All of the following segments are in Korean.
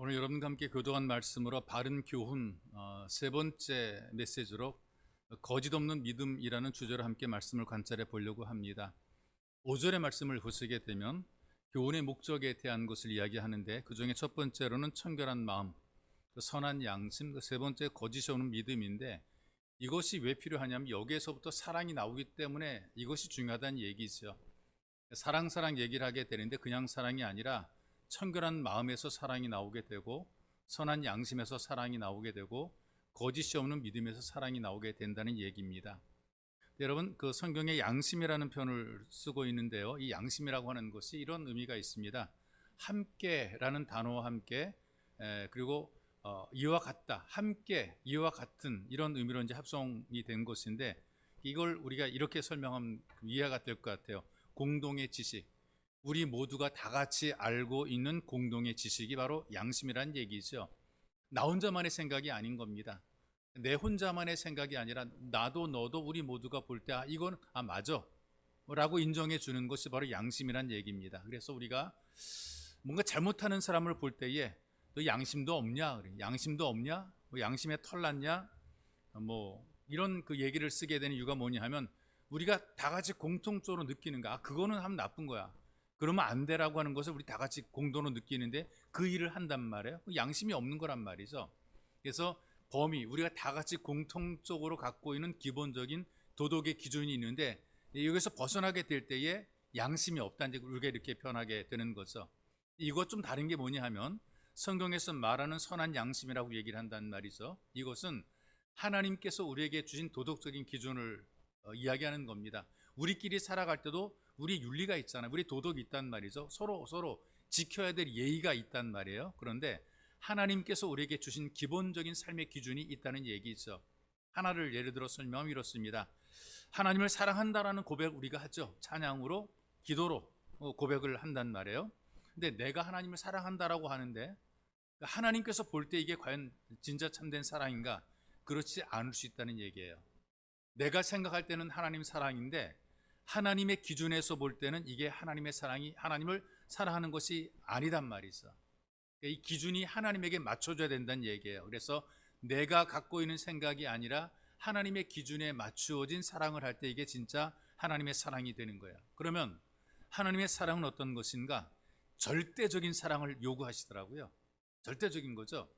오늘 여러분과 함께 교도한 말씀으로 바른 교훈 세 번째 메시지로 거짓 없는 믿음이라는 주제로 함께 말씀을 관찰해 보려고 합니다. 5절의 말씀을 보시게 되면 교훈의 목적에 대한 것을 이야기하는데 그 중에 첫 번째로는 청결한 마음, 선한 양심, 세 번째 거짓이 없는 믿음인데 이것이 왜 필요하냐면 여기에서부터 사랑이 나오기 때문에 이것이 중요하다는 얘기죠. 사랑 얘기를 하게 되는데 그냥 사랑이 아니라 청결한 마음에서 사랑이 나오게 되고 선한 양심에서 사랑이 나오게 되고 거짓이 없는 믿음에서 사랑이 나오게 된다는 얘기입니다. 여러분, 그 성경에 양심이라는 표현을 쓰고 있는데요, 이 양심이라고 하는 것이 이런 의미가 있습니다. 함께라는 단어와 함께 그리고 이와 같다, 함께, 이와 같은 이런 의미로 이제 합성이 된 것인데 이걸 우리가 이렇게 설명하면 이해가 될 것 같아요. 공동의 지식, 우리 모두가 다 같이 알고 있는 공동의 지식이 바로 양심이라는 얘기죠. 나 혼자만의 생각이 아닌 겁니다. 내 혼자만의 생각이 아니라 나도 너도 우리 모두가 볼 때 이건 맞아 라고 인정해 주는 것이 바로 양심이란 얘기입니다. 그래서 우리가 뭔가 잘못하는 사람을 볼 때에 너 양심도 없냐? 양심도 없냐? 뭐 양심에 털 났냐? 뭐 이런 그 얘기를 쓰게 되는 이유가 뭐냐 하면 우리가 다 같이 공통적으로 느끼는 거, 그거는 하면 나쁜 거야, 그러면 안 되라고 하는 것을 우리 다 같이 공동으로 느끼는데 그 일을 한단 말이에요. 양심이 없는 거란 말이죠. 그래서 범위, 우리가 다 같이 공통적으로 갖고 있는 기본적인 도덕의 기준이 있는데 여기서 벗어나게 될 때에 양심이 없다는 우리가 이렇게 표현하게 되는 거죠. 이것 좀 다른 게 뭐냐 하면 성경에서 말하는 선한 양심이라고 얘기를 한다는 말이죠. 이것은 하나님께서 우리에게 주신 도덕적인 기준을 이야기하는 겁니다. 우리끼리 살아갈 때도 우리 윤리가 있잖아요. 우리 도덕이 있단 말이죠. 서로 지켜야 될 예의가 있단 말이에요. 그런데 하나님께서 우리에게 주신 기본적인 삶의 기준이 있다는 얘기죠. 하나를 예를 들어 설명하면 이렇습니다. 하나님을 사랑한다라는 고백을 우리가 하죠. 찬양으로, 기도로 고백을 한단 말이에요. 근데 내가 하나님을 사랑한다라고 하는데 하나님께서 볼 때 이게 과연 진짜 참된 사랑인가? 그렇지 않을 수 있다는 얘기예요. 내가 생각할 때는 하나님 사랑인데 하나님의 기준에서 볼 때는 이게 하나님의 사랑이 하나님을 사랑하는 것이 아니단 말이죠. 이 기준이 하나님에게 맞춰져야 된다는 얘기예요. 그래서 내가 갖고 있는 생각이 아니라 하나님의 기준에 맞추어진 사랑을 할 때 이게 진짜 하나님의 사랑이 되는 거예요. 그러면 하나님의 사랑은 어떤 것인가? 절대적인 사랑을 요구하시더라고요. 절대적인 거죠.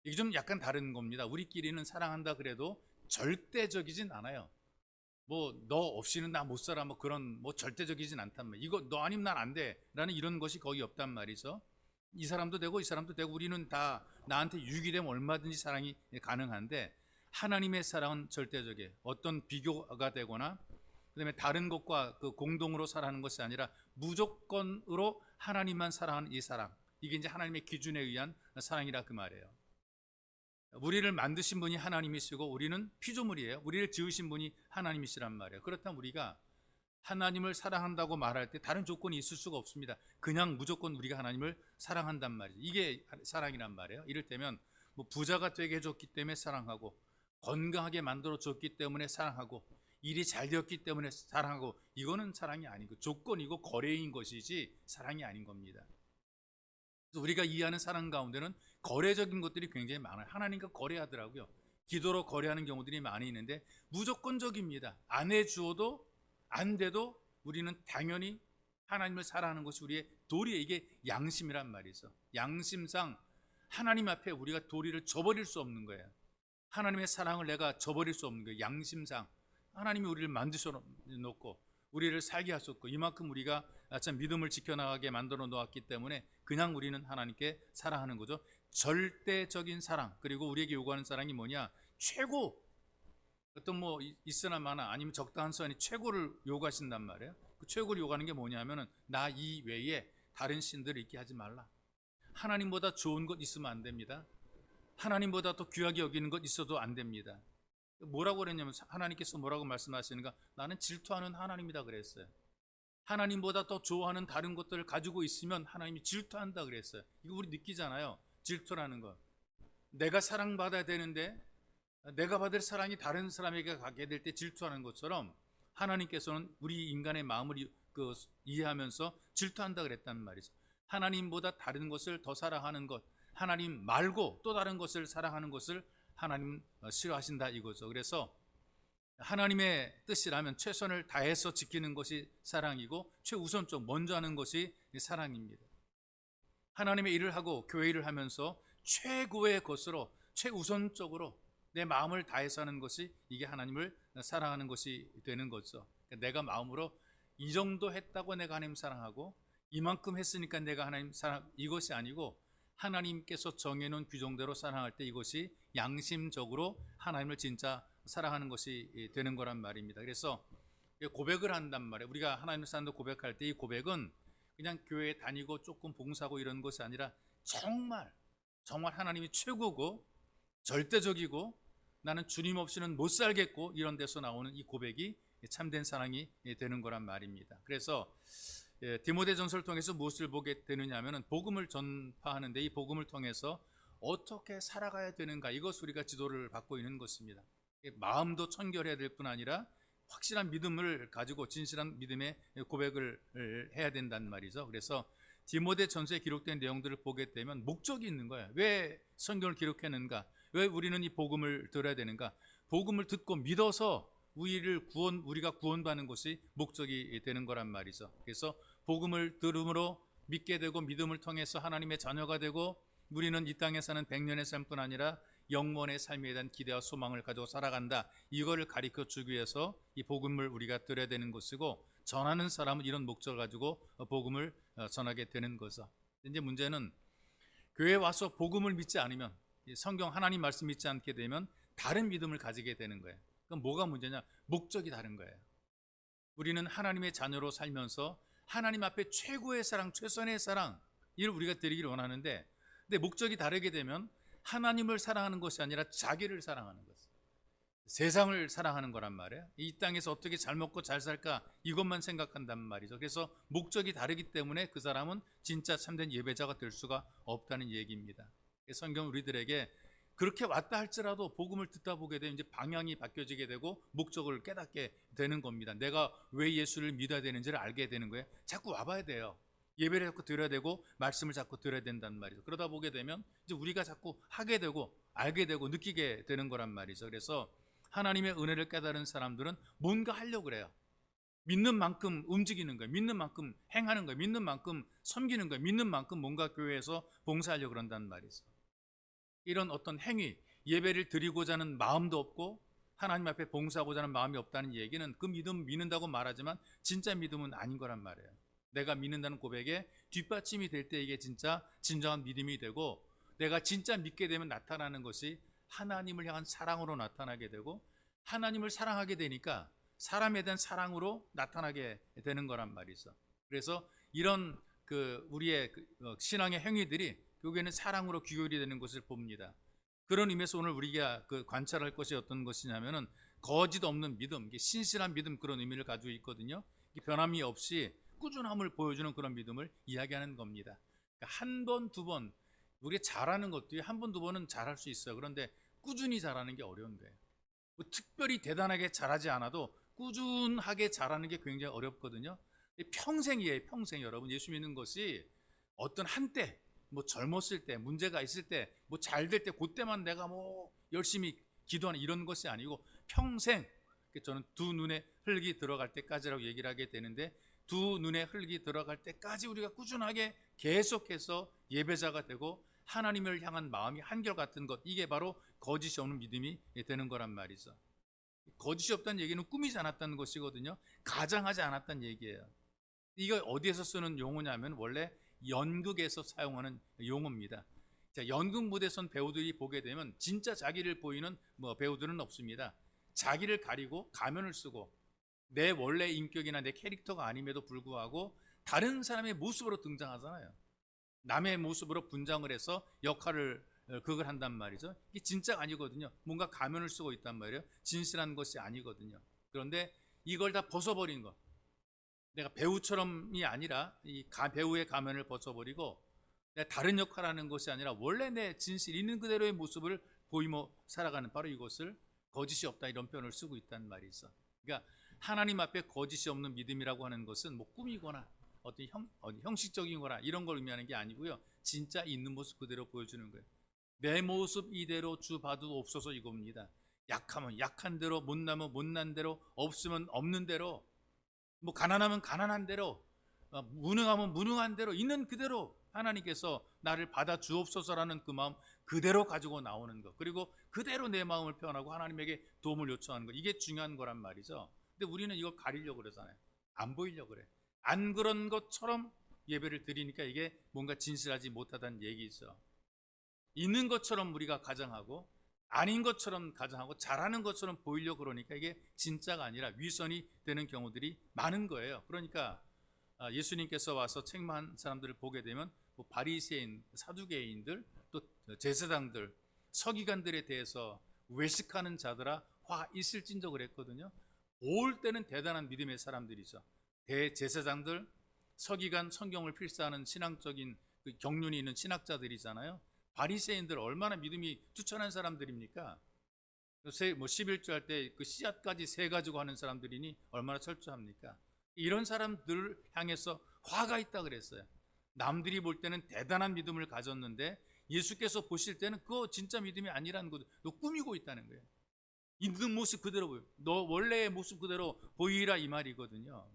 이게 좀 약간 다른 겁니다. 우리끼리는 사랑한다 그래도 절대적이진 않아요. 뭐 너 없이는 나 못 살아, 뭐 그런 뭐 절대적이진 않단 말이에요. 이거 너 아니면 난 안 돼 라는 이런 것이 거의 없단 말이죠. 이 사람도 되고 이 사람도 되고 우리는 다 나한테 유익이 되면 얼마든지 사랑이 가능한데 하나님의 사랑은 절대적이에요. 어떤 비교가 되거나 그다음에 다른 것과 그 공동으로 사랑하는 것이 아니라 무조건으로 하나님만 사랑하는 이 사랑, 이게 이제 하나님의 기준에 의한 사랑이라 그 말이에요. 우리를 만드신 분이 하나님이시고 우리는 피조물이에요. 우리를 지으신 분이 하나님이시란 말이에요. 그렇다면 우리가 하나님을 사랑한다고 말할 때 다른 조건이 있을 수가 없습니다. 그냥 무조건 우리가 하나님을 사랑한단 말이죠. 이게 사랑이란 말이에요. 이를테면 뭐 부자가 되게 해줬기 때문에 사랑하고, 건강하게 만들어줬기 때문에 사랑하고, 일이 잘 되었기 때문에 사랑하고, 이거는 사랑이 아니고 조건이고 거래인 것이지 사랑이 아닌 겁니다. 그래서 우리가 이해하는 사랑 가운데는 거래적인 것들이 굉장히 많아요. 하나님과 거래하더라고요. 기도로 거래하는 경우들이 많이 있는데 무조건적입니다. 안 해주어도 안 돼도 우리는 당연히 하나님을 사랑하는 것이 우리의 도리에, 이게 양심이란 말이죠. 양심상 하나님 앞에 우리가 도리를 저버릴 수 없는 거예요. 하나님의 사랑을 내가 저버릴 수 없는 거예요. 양심상 하나님이 우리를 만드셔 놓고 우리를 살게 하셨고 이만큼 우리가 참 믿음을 지켜나가게 만들어 놓았기 때문에 그냥 우리는 하나님께 사랑하는 거죠. 절대적인 사랑, 그리고 우리에게 요구하는 사랑이 뭐냐? 최고, 어떤 뭐 있으나 마나 아니면 적당한 선이 최고를 요구하신단 말이에요. 그 최고를 요구하는 게 뭐냐면은 나 이외에 다른 신들을 있게 하지 말라. 하나님보다 좋은 것 있으면 안 됩니다. 하나님보다 더 귀하게 여기는 것 있어도 안 됩니다. 뭐라고 그랬냐면 하나님께서 뭐라고 말씀하시는가? 나는 질투하는 하나님이다 그랬어요. 하나님보다 더 좋아하는 다른 것들을 가지고 있으면 하나님이 질투한다 그랬어요. 이거 우리 느끼잖아요. 질투라는 거. 내가 사랑받아야 되는데 내가 받을 사랑이 다른 사람에게 가게 될 때 질투하는 것처럼 하나님께서는 우리 인간의 마음을 이해하면서 질투한다 그랬단 말이죠. 하나님보다 다른 것을 더 사랑하는 것, 하나님 말고 또 다른 것을 사랑하는 것을 하나님 싫어하신다 이거죠. 그래서 하나님의 뜻이라면 최선을 다해서 지키는 것이 사랑이고 최우선적 먼저 하는 것이 사랑입니다. 하나님의 일을 하고 교회 일을 하면서 최고의 것으로 최우선적으로 내 마음을 다해서 하는 것이 이게 하나님을 사랑하는 것이 되는 거죠. 내가 마음으로 이 정도 했다고 내가 하나님 사랑하고 이만큼 했으니까 내가 하나님 사랑, 이것이 아니고 하나님께서 정해놓은 규정대로 사랑할 때 이것이 양심적으로 하나님을 진짜 사랑하는 것이 되는 거란 말입니다. 그래서 고백을 한단 말이에요. 우리가 하나님을 사랑한다고 고백할 때 이 고백은 그냥 교회에 다니고 조금 봉사하고 이런 것이 아니라 정말 하나님이 최고고 절대적이고 나는 주님 없이는 못 살겠고 이런 데서 나오는 이 고백이 참된 사랑이 되는 거란 말입니다. 그래서 디모데전서를 통해서 무엇을 보게 되느냐 하면은 복음을 전파하는데 이 복음을 통해서 어떻게 살아가야 되는가 이것 우리가 지도를 받고 있는 것입니다. 마음도 청결해야 될 뿐 아니라 확실한 믿음을 가지고 진실한 믿음의 고백을 해야 된다는 말이죠. 그래서 디모데전서에 기록된 내용들을 보게 되면 목적이 있는 거예요. 왜 성경을 기록했는가? 왜 우리는 이 복음을 들어야 되는가? 복음을 듣고 믿어서 우리가 구원받는 것이 목적이 되는 거란 말이죠. 그래서 복음을 들음으로 믿게 되고 믿음을 통해서 하나님의 자녀가 되고 우리는 이 땅에 사는 100년의 삶뿐 아니라 영원의 삶에 대한 기대와 소망을 가지고 살아간다. 이거를 가르쳐 주기 위해서 이 복음을 우리가 들어야 되는 것이고 전하는 사람은 이런 목적을 가지고 복음을 전하게 되는 거죠. 이제 문제는 교회에 와서 복음을 믿지 않으면 성경 하나님 말씀 믿지 않게 되면 다른 믿음을 가지게 되는 거예요. 그럼 뭐가 문제냐? 목적이 다른 거예요. 우리는 하나님의 자녀로 살면서 하나님 앞에 최고의 사랑, 최선의 사랑 이를 우리가 드리기를 원하는데 근데 목적이 다르게 되면 하나님을 사랑하는 것이 아니라 자기를 사랑하는 것, 세상을 사랑하는 거란 말이에요. 이 땅에서 어떻게 잘 먹고 잘 살까 이것만 생각한단 말이죠. 그래서 목적이 다르기 때문에 그 사람은 진짜 참된 예배자가 될 수가 없다는 얘기입니다. 성경 우리들에게 그렇게 왔다 할지라도 복음을 듣다 보게 되면 이제 방향이 바뀌어지게 되고 목적을 깨닫게 되는 겁니다. 내가 왜 예수를 믿어야 되는지를 알게 되는 거예요. 자꾸 와봐야 돼요. 예배를 자꾸 드려야 되고 말씀을 자꾸 드려야 된다는 말이죠. 그러다 보게 되면 이제 우리가 자꾸 하게 되고 알게 되고 느끼게 되는 거란 말이죠. 그래서 하나님의 은혜를 깨달은 사람들은 뭔가 하려고 그래요. 믿는 만큼 움직이는 거예요. 믿는 만큼 행하는 거예요. 믿는 만큼 섬기는 거예요. 믿는 만큼 뭔가 교회에서 봉사하려고 그런다는 말이죠. 이런 어떤 행위, 예배를 드리고자 하는 마음도 없고 하나님 앞에 봉사하고자 하는 마음이 없다는 얘기는 그 믿음 믿는다고 말하지만 진짜 믿음은 아닌 거란 말이에요. 내가 믿는다는 고백에 뒷받침이 될 때 이게 진짜 진정한 믿음이 되고 내가 진짜 믿게 되면 나타나는 것이 하나님을 향한 사랑으로 나타나게 되고 하나님을 사랑하게 되니까 사람에 대한 사랑으로 나타나게 되는 거란 말이죠. 그래서 이런 우리의 신앙의 행위들이 결국에는 사랑으로 귀결이 되는 것을 봅니다. 그런 의미에서 오늘 우리가 관찰할 것이 어떤 것이냐면은 거짓 없는 믿음, 신실한 믿음 그런 의미를 가지고 있거든요. 변함이 없이 꾸준함을 보여주는 그런 믿음을 이야기하는 겁니다. 그러니까 한 번, 두 번 우리가 잘하는 것도 한 번, 두 번은 잘할 수 있어요. 그런데 꾸준히 잘하는 게 어려운 거예요. 뭐 특별히 대단하게 잘하지 않아도 꾸준하게 잘하는 게 굉장히 어렵거든요. 평생이에요, 평생. 여러분 예수 믿는 것이 어떤 한때 뭐 젊었을 때 문제가 있을 때 뭐 잘 될 때 그때만 내가 뭐 열심히 기도하는 이런 것이 아니고 평생. 저는 두 눈에 흙이 들어갈 때까지라고 얘기를 하게 되는데 두 눈에 흙이 들어갈 때까지 우리가 꾸준하게 계속해서 예배자가 되고 하나님을 향한 마음이 한결같은 것, 이게 바로 거짓이 없는 믿음이 되는 거란 말이죠. 거짓이 없다는 얘기는 꾸미지 않았다는 것이거든요. 가장하지 않았다는 얘기예요. 이거 어디에서 쓰는 용어냐면 원래 연극에서 사용하는 용어입니다. 자, 연극 무대 선 배우들이 보게 되면 진짜 자기를 보이는 배우들은 없습니다. 자기를 가리고 가면을 쓰고 내 원래 인격이나 내 캐릭터가 아님에도 불구하고 다른 사람의 모습으로 등장하잖아요. 남의 모습으로 분장을 해서 역할을 그걸 한단 말이죠. 이게 진짜가 아니거든요. 뭔가 가면을 쓰고 있단 말이에요. 진실한 것이 아니거든요. 그런데 이걸 다 벗어버린 것, 내가 배우처럼이 아니라 이 배우의 가면을 벗어버리고 내가 다른 역할을 하는 것이 아니라 원래 내 진실 있는 그대로의 모습을 보이며 살아가는, 바로 이것을 거짓이 없다 이런 표현을 쓰고 있다는 말이 있어. 그러니까 하나님 앞에 거짓이 없는 믿음이라고 하는 것은 뭐 꾸미거나 어떤 형식적인 거나 이런 걸 의미하는 게 아니고요. 진짜 있는 모습 그대로 보여주는 거예요. 내 모습 이대로 주 봐주옵소서 이겁니다. 약하면 약한 대로, 못나면 못난 대로, 없으면 없는 대로, 뭐 가난하면 가난한 대로, 무능하면 무능한 대로, 있는 그대로 하나님께서 나를 받아 주옵소서라는 그 마음 그대로 가지고 나오는 것, 그리고 그대로 내 마음을 표현하고 하나님에게 도움을 요청하는 것, 이게 중요한 거란 말이죠. 근데 우리는 이걸 가리려고 그러잖아요. 안 보이려고 그래. 안 그런 것처럼 예배를 드리니까 이게 뭔가 진실하지 못하다는 얘기죠. 있는 것처럼 우리가 가장하고 아닌 것처럼 가장하고 잘하는 것처럼 보이려고 그러니까 이게 진짜가 아니라 위선이 되는 경우들이 많은 거예요. 그러니까 예수님께서 와서 책망한 사람들을 보게 되면 뭐 바리새인, 사두개인들, 또 제사장들, 서기관들에 대해서 외식하는 자들아 화 있을진저 그랬거든요. 볼 때는 대단한 믿음의 사람들이죠. 대제사장들, 서기관, 성경을 필사하는 신앙적인 그 경륜이 있는 신학자들이잖아요. 바리새인들 얼마나 믿음이 투철한 사람들입니까? 뭐 11조 할 때 그 씨앗까지 세 가지고 하는 사람들이니 얼마나 철저합니까? 이런 사람들을 향해서 화가 있다 그랬어요. 남들이 볼 때는 대단한 믿음을 가졌는데 예수께서 보실 때는 그거 진짜 믿음이 아니라는 거, 너 꾸미고 있다는 거예요. 있는 모습 그대로 보여. 너 원래의 모습 그대로 보이라 이 말이거든요.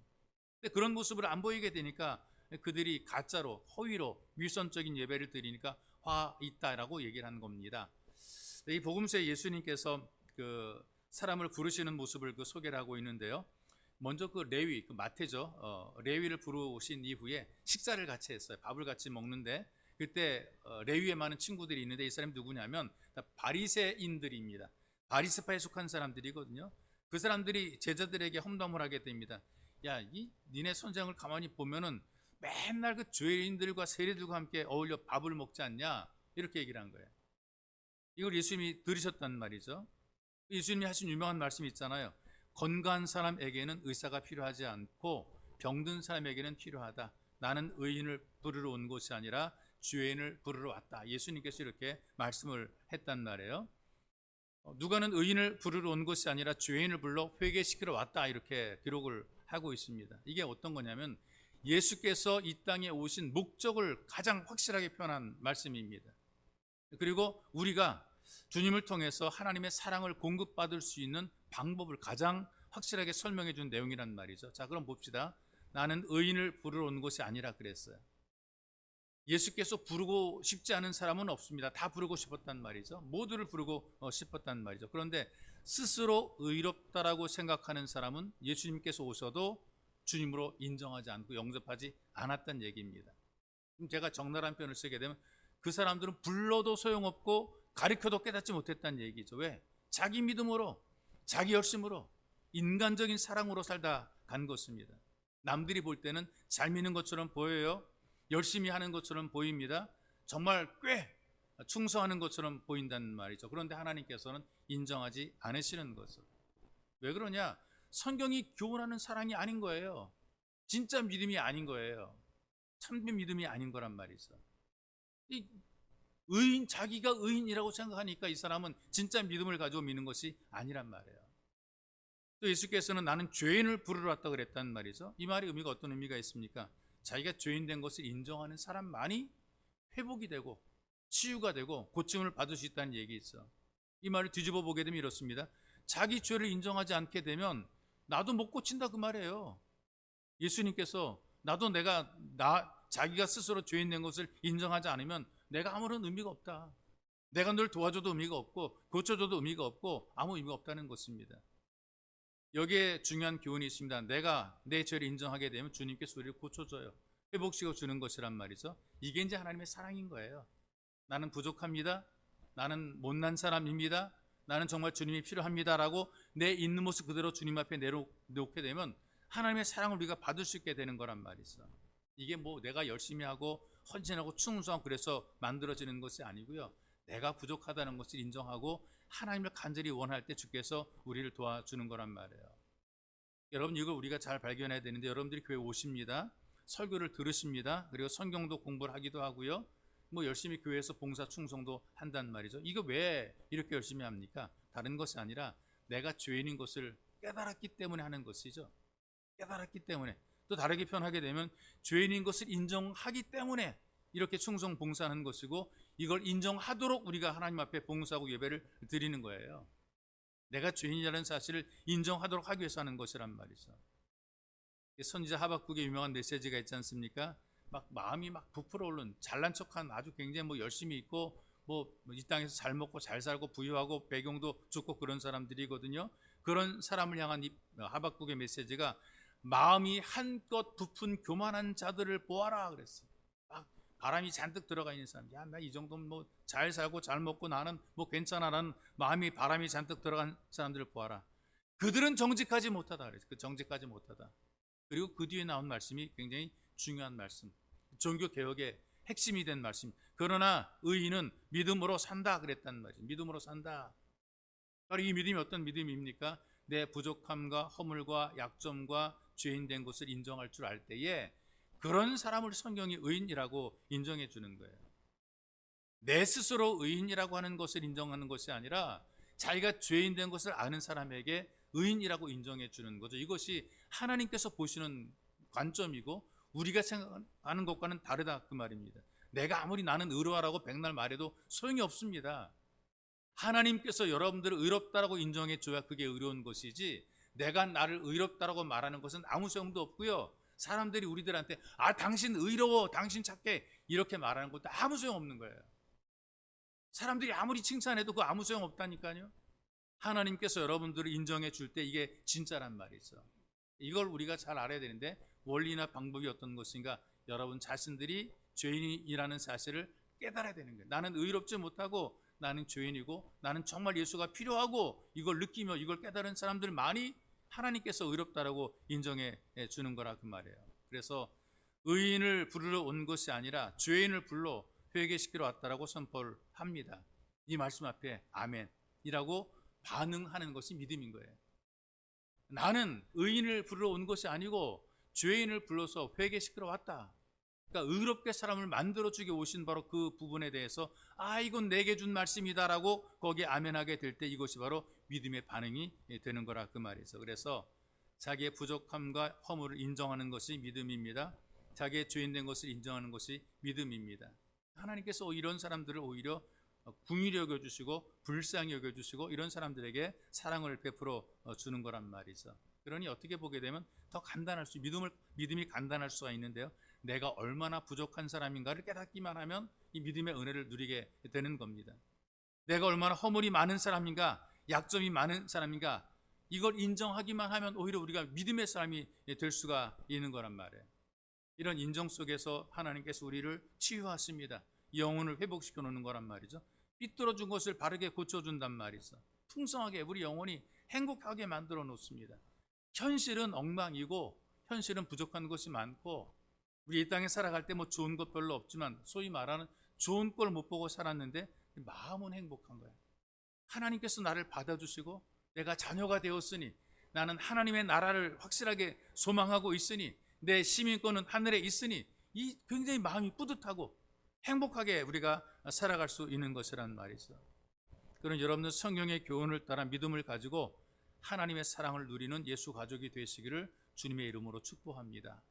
근데 그런 모습을 안 보이게 되니까 그들이 가짜로 허위로 위선적인 예배를 드리니까 화 있다라고 얘기를 하는 겁니다. 이 복음서에 예수님께서 그 사람을 부르시는 모습을 그 소개를 하고 있는데요. 먼저 그 레위, 그 마태죠. 레위를 부르신 이후에 식사를 같이 했어요. 밥을 같이 먹는데 그때 레위에 많은 친구들이 있는데 이 사람이 누구냐면 바리새인들입니다. 바리새파에 속한 사람들이거든요. 그 사람들이 제자들에게 험담을 하게 됩니다. 야, 니네 선생을 가만히 보면은 맨날 그 죄인들과 세리들과 함께 어울려 밥을 먹지 않냐? 이렇게 얘기를 한 거예요. 이걸 예수님이 들으셨단 말이죠. 예수님이 하신 유명한 말씀이 있잖아요. 건강한 사람에게는 의사가 필요하지 않고 병든 사람에게는 필요하다. 나는 의인을 부르러 온 것이 아니라 죄인을 부르러 왔다. 예수님께서 이렇게 말씀을 했단 말이에요. 누가는 의인을 부르러 온 것이 아니라 죄인을 불러 회개시키러 왔다. 이렇게 기록을 하고 있습니다. 이게 어떤 거냐면 예수께서 이 땅에 오신 목적을 가장 확실하게 표현한 말씀입니다. 그리고 우리가 주님을 통해서 하나님의 사랑을 공급받을 수 있는 방법을 가장 확실하게 설명해 준 내용이란 말이죠. 자, 그럼 봅시다. 나는 의인을 부르러 온 것이 아니라 그랬어요. 예수께서 부르고 싶지 않은 사람은 없습니다. 다 부르고 싶었단 말이죠. 모두를 부르고 싶었단 말이죠. 그런데 스스로 의롭다라고 생각하는 사람은 예수님께서 오셔도 주님으로 인정하지 않고 영접하지 않았다는 얘기입니다. 제가 적나라한 표현을 쓰게 되면 그 사람들은 불러도 소용없고 가르쳐도 깨닫지 못했다는 얘기죠. 왜? 자기 믿음으로, 자기 열심으로, 인간적인 사랑으로 살다 간 것입니다. 남들이 볼 때는 잘 믿는 것처럼 보여요. 열심히 하는 것처럼 보입니다. 정말 꽤 충성하는 것처럼 보인다는 말이죠. 그런데 하나님께서는 인정하지 않으시는 것을. 왜 그러냐? 성경이 교훈하는 사랑이 아닌 거예요. 진짜 믿음이 아닌 거예요. 참된 믿음이 아닌 거란 말이죠. 이 의인, 자기가 의인이라고 생각하니까 이 사람은 진짜 믿음을 가지고 믿는 것이 아니란 말이에요. 또 예수께서는 나는 죄인을 부르러 왔다 그랬단 말이죠. 이 말의 의미가 어떤 의미가 있습니까? 자기가 죄인 된 것을 인정하는 사람만이 회복이 되고 치유가 되고 고침을 받을 수 있다는 얘기 있어. 이 말을 뒤집어 보게 되면 이렇습니다. 자기 죄를 인정하지 않게 되면 나도 못 고친다 그 말이에요. 예수님께서 나도 자기가 스스로 죄인 된 것을 인정하지 않으면 내가 아무런 의미가 없다. 내가 널 도와줘도 의미가 없고 고쳐줘도 의미가 없고 아무 의미가 없다는 것입니다. 여기에 중요한 교훈이 있습니다. 내가 내 죄를 인정하게 되면 주님께서 우리를 고쳐줘요. 회복시켜 주는 것이란 말이죠. 이게 이제 하나님의 사랑인 거예요. 나는 부족합니다. 나는 못난 사람입니다. 나는 정말 주님이 필요합니다라고 내 있는 모습 그대로 주님 앞에 내놓게 되면 하나님의 사랑을 우리가 받을 수 있게 되는 거란 말이죠. 이게 뭐 내가 열심히 하고 헌신하고 충성하고 그래서 만들어지는 것이 아니고요. 내가 부족하다는 것을 인정하고 하나님을 간절히 원할 때 주께서 우리를 도와주는 거란 말이에요. 여러분 이걸 우리가 잘 발견해야 되는데 여러분들이 교회 오십니다. 설교를 들으십니다. 그리고 성경도 공부를 하기도 하고요. 뭐 열심히 교회에서 봉사 충성도 한단 말이죠. 이거 왜 이렇게 열심히 합니까? 다른 것이 아니라 내가 죄인인 것을 깨달았기 때문에 하는 것이죠. 깨달았기 때문에 또 다르게 표현하게 되면 죄인인 것을 인정하기 때문에 이렇게 충성 봉사하는 것이고, 이걸 인정하도록 우리가 하나님 앞에 봉사하고 예배를 드리는 거예요. 내가 죄인이라는 사실을 인정하도록 하기 위해서 하는 것이란 말이죠. 선지자 하박국의 유명한 메시지가 있지 않습니까? 막 마음이 막 부풀어 오른 잘난 척한, 아주 굉장히 뭐 열심히 있고 뭐 이 땅에서 잘 먹고 잘 살고 부유하고 배경도 좋고 그런 사람들이거든요. 그런 사람을 향한 이 하박국의 메시지가 마음이 한껏 부푼 교만한 자들을 보아라 그랬어요. 막 바람이 잔뜩 들어가 있는 사람, 야, 나 이 정도면 뭐 잘 살고 잘 먹고 나는 뭐 괜찮아라는 마음이 바람이 잔뜩 들어간 사람들을 보아라. 그들은 정직하지 못하다 그랬어요. 그 정직하지 못하다. 그리고 그 뒤에 나온 말씀이 굉장히 중요한 말씀, 종교 개혁의 핵심이 된 말씀. 그러나 의인은 믿음으로 산다 그랬단 말이죠. 믿음으로 산다. 바로 이 믿음이 어떤 믿음입니까? 내 부족함과 허물과 약점과 죄인 된 것을 인정할 줄 알 때에 그런 사람을 성경이 의인이라고 인정해 주는 거예요. 내 스스로 의인이라고 하는 것을 인정하는 것이 아니라 자기가 죄인 된 것을 아는 사람에게 의인이라고 인정해 주는 거죠. 이것이 하나님께서 보시는 관점이고 우리가 생각하는 것과는 다르다 그 말입니다. 내가 아무리 나는 의로하라고 백날 말해도 소용이 없습니다. 하나님께서 여러분들을 의롭다라고 인정해 줘야 그게 의로운 것이지, 내가 나를 의롭다라고 말하는 것은 아무 소용도 없고요. 사람들이 우리들한테 당신 의로워, 당신 착해 이렇게 말하는 것도 아무 소용 없는 거예요. 사람들이 아무리 칭찬해도 그거 아무 소용 없다니까요. 하나님께서 여러분들을 인정해 줄 때 이게 진짜란 말이죠. 이걸 우리가 잘 알아야 되는데, 원리나 방법이 어떤 것인가, 여러분 자신들이 죄인이라는 사실을 깨달아야 되는 거예요. 나는 의롭지 못하고 나는 죄인이고 나는 정말 예수가 필요하고, 이걸 느끼며 이걸 깨달은 사람들만이 하나님께서 의롭다라고 인정해 주는 거라 그 말이에요. 그래서 의인을 부르러 온 것이 아니라 죄인을 불러 회개시키러 왔다라고 선포를 합니다. 이 말씀 앞에 아멘이라고 반응하는 것이 믿음인 거예요. 나는 의인을 부르러 온 것이 아니고 죄인을 불러서 회개시키러 왔다. 그러니까 의롭게 사람을 만들어주게 오신 바로 그 부분에 대해서 이건 내게 준 말씀이다라고 거기에 아멘하게 될 때 이것이 바로 믿음의 반응이 되는 거라 그 말이죠. 그래서 자기의 부족함과 허물을 인정하는 것이 믿음입니다. 자기의 죄인된 것을 인정하는 것이 믿음입니다. 하나님께서 이런 사람들을 오히려 궁일히 여겨주시고 불쌍히 여겨주시고 이런 사람들에게 사랑을 베풀어 주는 거란 말이죠. 그러니 어떻게 보게 되면 더 간단할 수, 믿음이 간단할 수가 있는데요. 내가 얼마나 부족한 사람인가를 깨닫기만 하면 이 믿음의 은혜를 누리게 되는 겁니다. 내가 얼마나 허물이 많은 사람인가, 약점이 많은 사람인가, 이걸 인정하기만 하면 오히려 우리가 믿음의 사람이 될 수가 있는 거란 말이에요. 이런 인정 속에서 하나님께서 우리를 치유하십니다. 영혼을 회복시켜 놓는 거란 말이죠. 삐뚤어진 것을 바르게 고쳐준단 말이죠. 풍성하게 우리 영혼이 행복하게 만들어 놓습니다. 현실은 엉망이고 현실은 부족한 것이 많고, 우리 이 땅에 살아갈 때 뭐 좋은 것 별로 없지만 소위 말하는 좋은 걸 못 보고 살았는데 마음은 행복한 거야. 하나님께서 나를 받아주시고 내가 자녀가 되었으니, 나는 하나님의 나라를 확실하게 소망하고 있으니, 내 시민권은 하늘에 있으니, 이 굉장히 마음이 뿌듯하고 행복하게 우리가 살아갈 수 있는 것이란 말이죠. 그런 여러분들 성경의 교훈을 따라 믿음을 가지고 하나님의 사랑을 누리는 예수 가족이 되시기를 주님의 이름으로 축복합니다.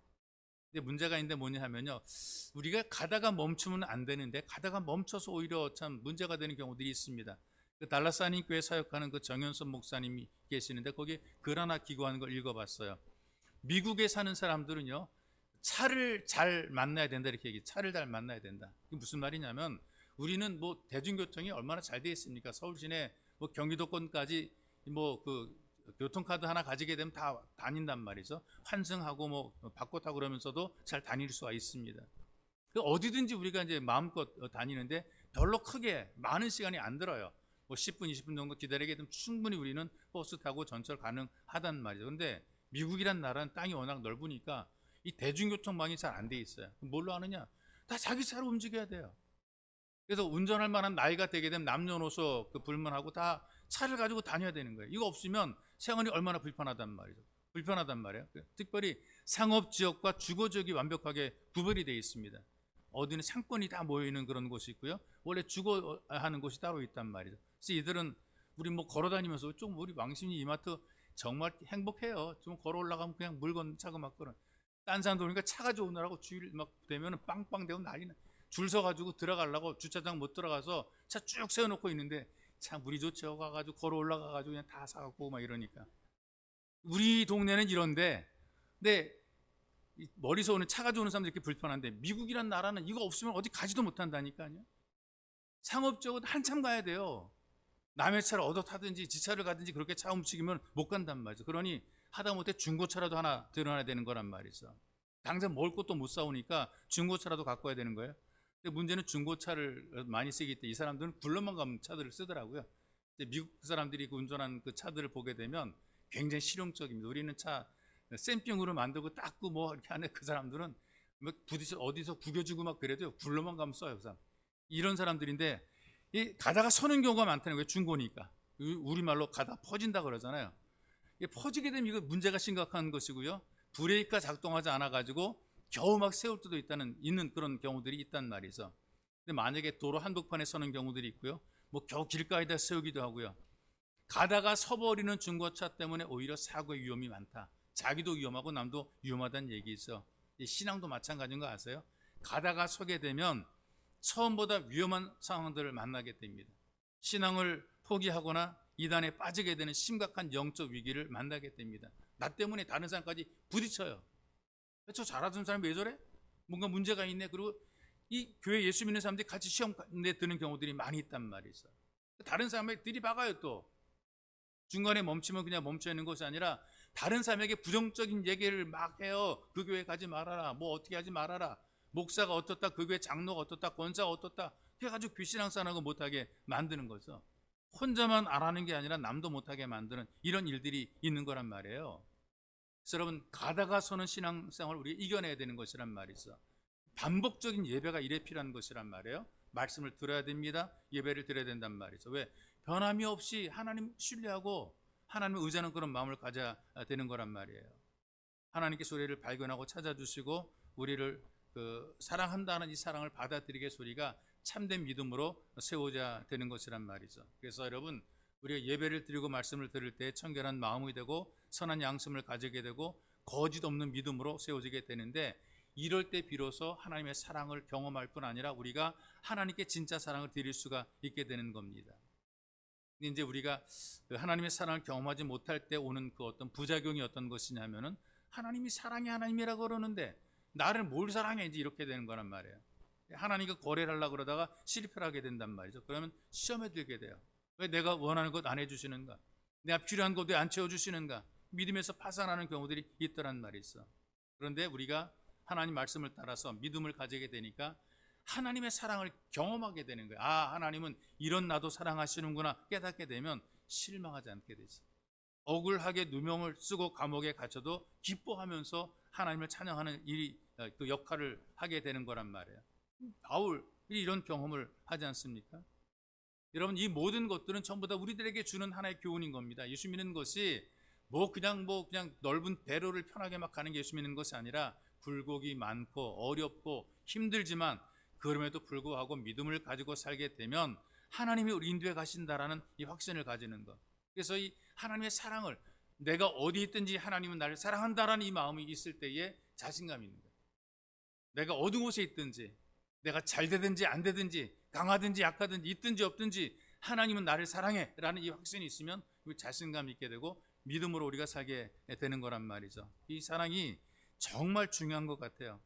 근데 문제가 있는데 뭐냐 하면요, 우리가 가다가 멈추면 안 되는데 가다가 멈춰서 오히려 참 문제가 되는 경우들이 있습니다. 그 달라스 한인교회 사역하는 그 정현선 목사님이 계시는데 거기 글 하나 기고하는 걸 읽어봤어요. 미국에 사는 사람들은요, 차를 잘 만나야 된다 이렇게 얘기해요. 차를 잘 만나야 된다. 이게 무슨 말이냐면, 우리는 뭐 대중교통이 얼마나 잘 돼 있습니까? 서울 시내 뭐 경기도권까지 뭐 그 교통카드 하나 가지게 되면 다 다닌단 말이죠. 환승하고 뭐 바꿔 타고 그러면서도 잘 다닐 수가 있습니다. 어디든지 우리가 이제 마음껏 다니는데 별로 크게 많은 시간이 안 들어요. 뭐 10분, 20분 정도 기다리게 되면 충분히 우리는 버스 타고 전철 가능하단 말이죠. 근데 미국이란 나라는 땅이 워낙 넓으니까 이 대중교통망이 잘 안 돼 있어요. 뭘로 하느냐? 다 자기 차로 움직여야 돼요. 그래서 운전할 만한 나이가 되게 되면 남녀노소 불문하고 다 차를 가지고 다녀야 되는 거예요. 이거 없으면 생활이 얼마나 불편하단 말이죠. 불편하단 말이에요. 특별히 상업지역과 주거지역이 완벽하게 구별이 되어 있습니다. 어디는 상권이 다 모여있는 그런 곳이 있고요. 원래 주거하는 곳이 따로 있단 말이죠. 그래서 이들은 우리 뭐 걸어다니면서 좀 우리 왕십리 이마트 정말 행복해요. 좀 걸어 올라가면 그냥 물건 차고 막 그런. 딴 사람도 오니까 차가 좋으느라고 주일 막 되면은 빵빵 대고 난리나. 줄 서가지고 들어가려고 주차장 못 들어가서 차 쭉 세워놓고 있는데 참 물이 좋죠. 가가지고 걸어 올라가가지고 그냥 다 사갖고 막 이러니까. 우리 동네는 이런데, 근데 머리서 오는 차가 좋은 사람들 이렇게 불편한데 미국이란 나라는 이거 없으면 어디 가지도 못한다니까요. 상업적으로 한참 가야 돼요. 남의 차를 얻어 타든지 지 차를 가든지 그렇게 차 움직이면 못 간단 말이죠. 그러니 하다못해 중고차라도 하나 들어놔야 되는 거란 말이죠. 당장 먹을 것도 못 사오니까 중고차라도 갖고 와야 되는 거예요. 근데 문제는 중고차를 많이 쓰기 때문에 이 사람들은 굴러만 가면 차들을 쓰더라고요. 미국 사람들이 그 운전한 그 차들을 보게 되면 굉장히 실용적입니다. 우리는 차 쌤병으로 만들고 닦고 뭐 이렇게 하는 그 사람들은 막 부딪혀 어디서 구겨주고 막 그래도 굴러만 가면 써요. 그 사람. 이런 사람들인데 가다가 서는 경우가 많다는 거예요. 중고니까. 우리말로 가다 퍼진다 그러잖아요. 퍼지게 되면 이거 문제가 심각한 것이고요. 브레이크가 작동하지 않아 가지고 겨우 막 세울 때도 있는 그런 경우들이 있단 말이죠. 근데 만약에 도로 한복판에 서는 경우들이 있고요. 뭐 겨우 길가에다 세우기도 하고요. 가다가 서버리는 중고차 때문에 오히려 사고의 위험이 많다. 자기도 위험하고 남도 위험하다는 얘기죠. 신앙도 마찬가지인 거 아세요? 가다가 서게 되면 처음보다 위험한 상황들을 만나게 됩니다. 신앙을 포기하거나 이단에 빠지게 되는 심각한 영적 위기를 만나게 됩니다. 나 때문에 다른 사람까지 부딪혀요. 저 잘하던 사람이 왜 저래? 뭔가 문제가 있네. 그리고 이 교회 예수 믿는 사람들이 같이 시험에 드는 경우들이 많이 있단 말이죠. 다른 사람에게 들이박아요. 또 중간에 멈추면 그냥 멈춰 있는 것이 아니라 다른 사람에게 부정적인 얘기를 막 해요. 그 교회 가지 말아라. 뭐 어떻게 하지 말아라. 목사가 어떻다. 그 교회 장로가 어떻다. 권사가 어떻다. 해가지고 귀신앙사하고 못하게 만드는 거죠. 혼자만 안 하는 게 아니라 남도 못하게 만드는 이런 일들이 있는 거란 말이에요. 그래서 여러분 가다가 서는 신앙생활을 우리가 이겨내야 되는 것이란 말이죠. 반복적인 예배가 이래 필요한 것이란 말이에요. 말씀을 들어야 됩니다. 예배를 드려야 된단 말이죠. 왜? 변함이 없이 하나님 신뢰하고 하나님을 의지하는 그런 마음을 가져야 되는 거란 말이에요. 하나님께서 우리를 발견하고 찾아주시고 우리를 사랑한다는 이 사랑을 받아들이게 소리가 참된 믿음으로 세워져야 되는 것이란 말이죠. 그래서 여러분 우리가 예배를 드리고 말씀을 들을 때 청결한 마음이 되고 선한 양심을 가지게 되고 거짓 없는 믿음으로 세워지게 되는데 이럴 때 비로소 하나님의 사랑을 경험할 뿐 아니라 우리가 하나님께 진짜 사랑을 드릴 수가 있게 되는 겁니다. 근데 이제 우리가 하나님의 사랑을 경험하지 못할 때 오는 그 어떤 부작용이 어떤 것이냐면은 하나님이 사랑의 하나님이라고 그러는데 나를 뭘 사랑해 이제 이렇게 되는 거란 말이에요. 하나님과 거래를 하려고 그러다가 실패를 하게 된단 말이죠. 그러면 시험에 들게 돼요. 왜 내가 원하는 것 안 해주시는가? 내가 필요한 것 왜 안 채워주시는가? 믿음에서 파산하는 경우들이 있더란 말이죠. 그런데 우리가 하나님 말씀을 따라서 믿음을 가지게 되니까 하나님의 사랑을 경험하게 되는 거예요. 아, 하나님은 이런 나도 사랑하시는구나 깨닫게 되면 실망하지 않게 되죠. 억울하게 누명을 쓰고 감옥에 갇혀도 기뻐하면서 하나님을 찬양하는 일이 그 역할을 하게 되는 거란 말이에요. 바울이 이런 경험을 하지 않습니까? 여러분 이 모든 것들은 전부 다 우리들에게 주는 하나의 교훈인 겁니다. 예수 믿는 것이 그냥 넓은 배로를 편하게 막 가는 게 예수 믿는 것이 아니라 굴곡이 많고 어렵고 힘들지만 그럼에도 불구하고 믿음을 가지고 살게 되면 하나님이 우리 인도해 가신다라는 이 확신을 가지는 것. 그래서 이 하나님의 사랑을 내가 어디 있든지 하나님은 나를 사랑한다라는 이 마음이 있을 때에 자신감이 있는 거예요. 내가 어느 곳에 있든지 내가 잘 되든지 안 되든지 강하든지 약하든지 있든지 없든지 하나님은 나를 사랑해 라는 이 확신이 있으면 자신감 있게 되고 믿음으로 우리가 살게 되는 거란 말이죠. 이 사랑이 정말 중요한 것 같아요.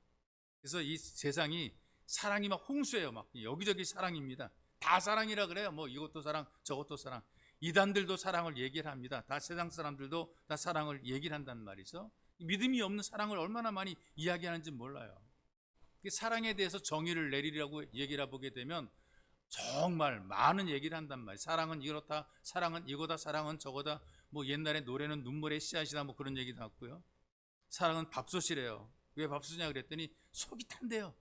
그래서 이 세상이 사랑이 막 홍수예요. 막 여기저기 사랑입니다. 다 사랑이라 그래요. 뭐 이것도 사랑 저것도 사랑. 이단들도 사랑을 얘기를 합니다. 다 세상 사람들도 다 사랑을 얘기를 한단 말이죠. 믿음이 없는 사랑을 얼마나 많이 이야기하는지 몰라요. 사랑에 대해서 정의를 내리라고 얘기를 해보게 되면 정말 많은 얘기를 한단 말이에요. 사랑은 이렇다, 사랑은 이거다, 사랑은 저거다. 뭐 옛날에 노래는 눈물의 씨앗이다 뭐 그런 얘기도 했고요. 사랑은 밥솥이래요. 왜 밥솥이냐 그랬더니 속이 탄대요.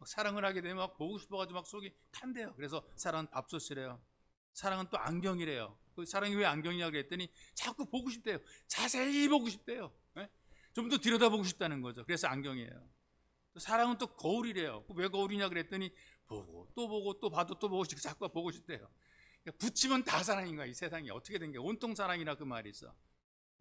사랑을 하게 되면 막 보고 싶어가지고 막 속이 탄대요. 그래서 사랑은 밥솥이래요. 사랑은 또 안경이래요. 그 사랑이 왜 안경이냐 그랬더니 자꾸 보고 싶대요. 자세히 보고 싶대요. 좀 더 들여다보고 싶다는 거죠. 그래서 안경이에요. 사랑은 또 거울이래요. 왜 거울이냐 그랬더니 보고 또 봐도 또 보고 싶고 자꾸 보고 싶대요. 붙이면 다 사랑인 거야. 이 세상이 어떻게 된 게 온통 사랑이라 그 말이 있어.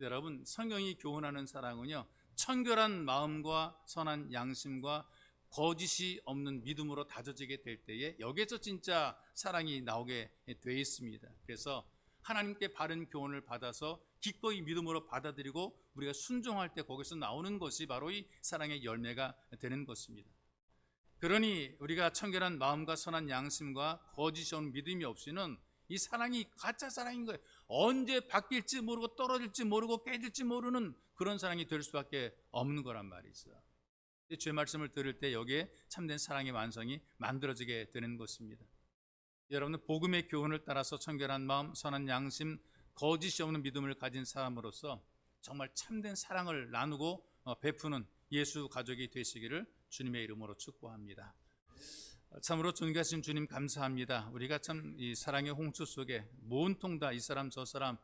여러분 성경이 교훈하는 사랑은요 청결한 마음과 선한 양심과 거짓이 없는 믿음으로 다져지게 될 때에 여기에서 진짜 사랑이 나오게 돼 있습니다. 그래서 하나님께 바른 교훈을 받아서 기꺼이 믿음으로 받아들이고 우리가 순종할 때 거기서 나오는 것이 바로 이 사랑의 열매가 되는 것입니다. 그러니 우리가 청결한 마음과 선한 양심과 거짓이 없는 믿음이 없이는 이 사랑이 가짜 사랑인 거예요. 언제 바뀔지 모르고 떨어질지 모르고 깨질지 모르는 그런 사랑이 될 수밖에 없는 거란 말이죠. 주의 말씀을 들을 때 여기에 참된 사랑의 완성이 만들어지게 되는 것입니다. 여러분은 복음의 교훈을 따라서 청결한 마음, 선한 양심, 거짓이 없는 믿음을 가진 사람으로서 정말 참된 사랑을 나누고 베푸는 예수 가족이 되시기를 주님의 이름으로 축복합니다. 참으로 존귀하신 주님 감사합니다. 우리가 참 이 사랑의 홍수 속에 온통 다 이 사람 저 사람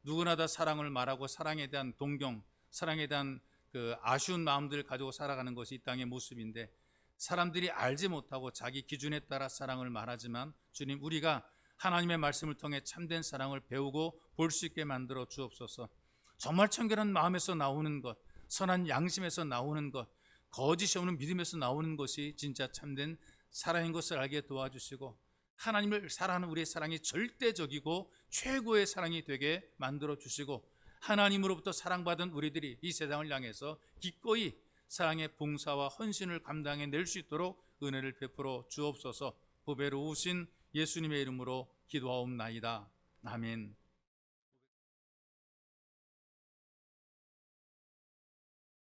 누구나 다 사랑을 말하고 사랑에 대한 동경, 사랑에 대한 그 아쉬운 마음들을 가지고 살아가는 것이 이 땅의 모습인데 사람들이 알지 못하고 자기 기준에 따라 사랑을 말하지만 주님 우리가 하나님의 말씀을 통해 참된 사랑을 배우고 볼 수 있게 만들어 주옵소서. 정말 청결한 마음에서 나오는 것, 선한 양심에서 나오는 것, 거짓이 없는 믿음에서 나오는 것이 진짜 참된 사랑인 것을 알게 도와주시고 하나님을 사랑하는 우리의 사랑이 절대적이고 최고의 사랑이 되게 만들어 주시고 하나님으로부터 사랑받은 우리들이 이 세상을 향해서 기꺼이 사랑의 봉사와 헌신을 감당해낼 수 있도록 은혜를 베풀어 주옵소서. 보배로우신 예수님의 이름으로 기도하옵나이다. 아멘.